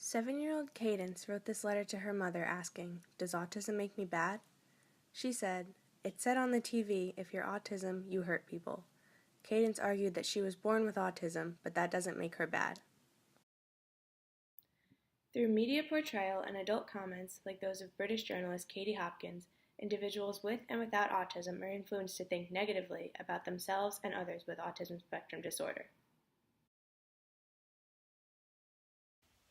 7-year-old Cadence wrote this letter to her mother asking, "Does autism make me bad?" She said, "It said on the TV, if you're autism, you hurt people." Cadence argued that she was born with autism, but that doesn't make her bad. Through media portrayal and adult comments like those of British journalist Katie Hopkins, individuals with and without autism are influenced to think negatively about themselves and others with autism spectrum disorder.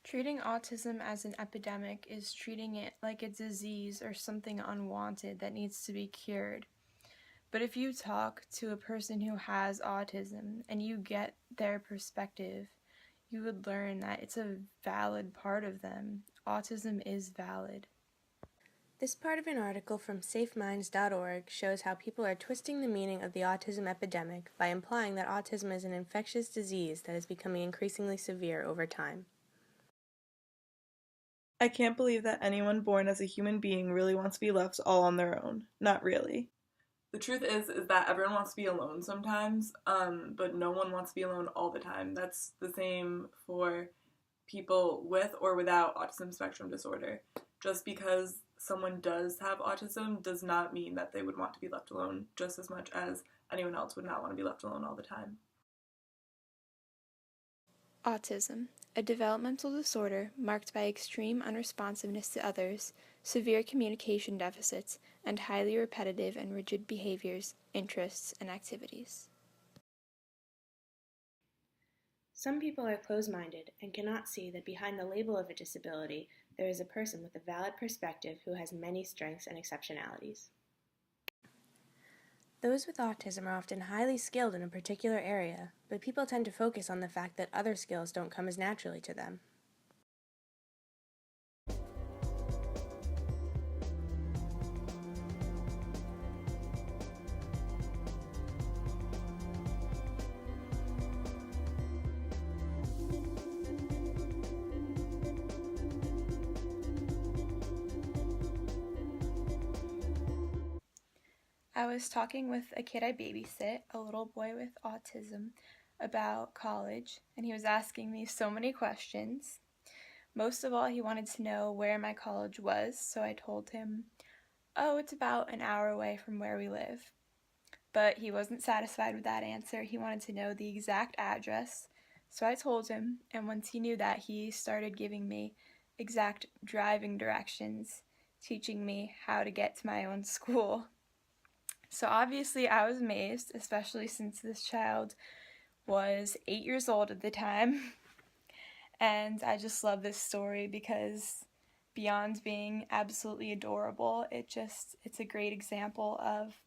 Treating autism as an epidemic is treating it like a disease or something unwanted that needs to be cured. But if you talk to a person who has autism and you get their perspective, you would learn that it's a valid part of them. Autism is valid. This part of an article from safeminds.org shows how people are twisting the meaning of the autism epidemic by implying that autism is an infectious disease that is becoming increasingly severe over time. I can't believe that anyone born as a human being really wants to be left all on their own. Not really. The truth is that everyone wants to be alone sometimes, but no one wants to be alone all the time. That's the same for people with or without autism spectrum disorder. Just because someone does have autism does not mean that they would want to be left alone just as much as anyone else would not want to be left alone all the time. Autism, a developmental disorder marked by extreme unresponsiveness to others, severe communication deficits, and highly repetitive and rigid behaviors, interests, and activities. Some people are closed-minded and cannot see that behind the label of a disability, there is a person with a valid perspective who has many strengths and exceptionalities. Those with autism are often highly skilled in a particular area, but people tend to focus on the fact that other skills don't come as naturally to them. I was talking with a kid I babysit, a little boy with autism, about college, and he was asking me so many questions. Most of all, he wanted to know where my college was, so I told him, "Oh, it's about an hour away from where we live." But he wasn't satisfied with that answer. He wanted to know the exact address, so I told him, and once he knew that, he started giving me exact driving directions, teaching me how to get to my own school. So obviously I was amazed, especially since this child was 8 years old at the time. And I just love this story because beyond being absolutely adorable, it's a great example of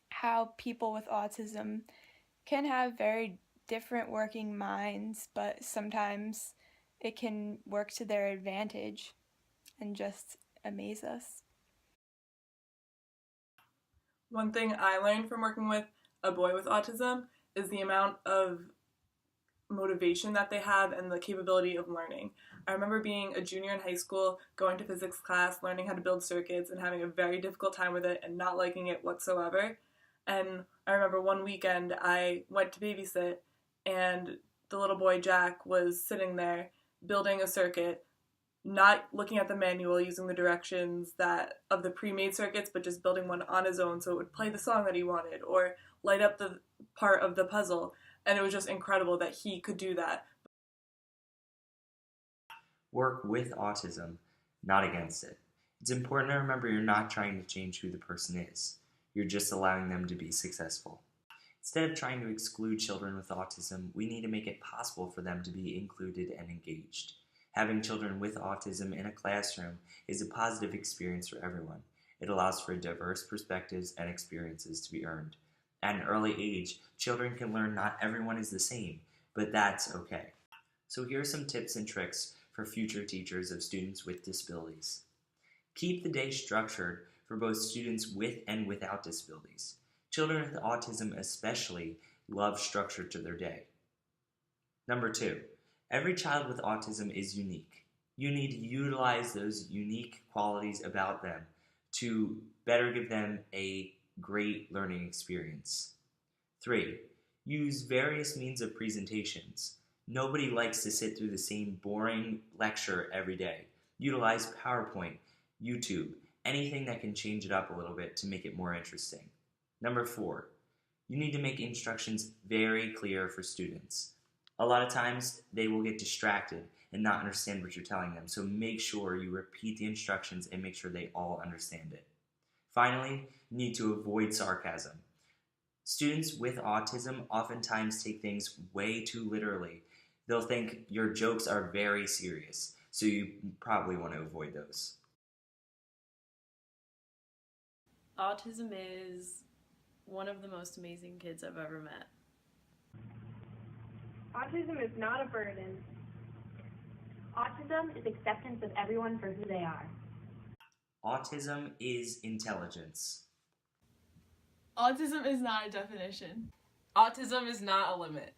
how people with autism can have very different working minds, but sometimes it can work to their advantage and just amaze us. One thing I learned from working with a boy with autism is the amount of motivation that they have and the capability of learning. I remember being a junior in high school, going to physics class, learning how to build circuits, and having a very difficult time with it and not liking it whatsoever. And I remember one weekend I went to babysit, and the little boy Jack was sitting there building a circuit, not looking at the manual, using the directions of the pre-made circuits, but just building one on his own so it would play the song that he wanted or light up the part of the puzzle. And it was just incredible that he could do that. Work with autism, not against it. It's important to remember you're not trying to change who the person is. You're just allowing them to be successful. Instead of trying to exclude children with autism, we need to make it possible for them to be included and engaged. Having children with autism in a classroom is a positive experience for everyone. It allows for diverse perspectives and experiences to be earned. At an early age, children can learn not everyone is the same, but that's okay. So here are some tips and tricks for future teachers of students with disabilities. Keep the day structured for both students with and without disabilities. Children with autism especially love structure to their day. Number 2. Every child with autism is unique. You need to utilize those unique qualities about them to better give them a great learning experience. 3. Use various means of presentations. Nobody likes to sit through the same boring lecture every day. Utilize PowerPoint, YouTube, anything that can change it up a little bit to make it more interesting. Number 4, you need to make instructions very clear for students. A lot of times they will get distracted and not understand what you're telling them, so make sure you repeat the instructions and make sure they all understand it. Finally, you need to avoid sarcasm. Students with autism oftentimes take things way too literally. They'll think your jokes are very serious, so you probably want to avoid those. Autism is one of the most amazing kids I've ever met. Autism is not a burden. Autism is acceptance of everyone for who they are. Autism is intelligence. Autism is not a definition. Autism is not a limit.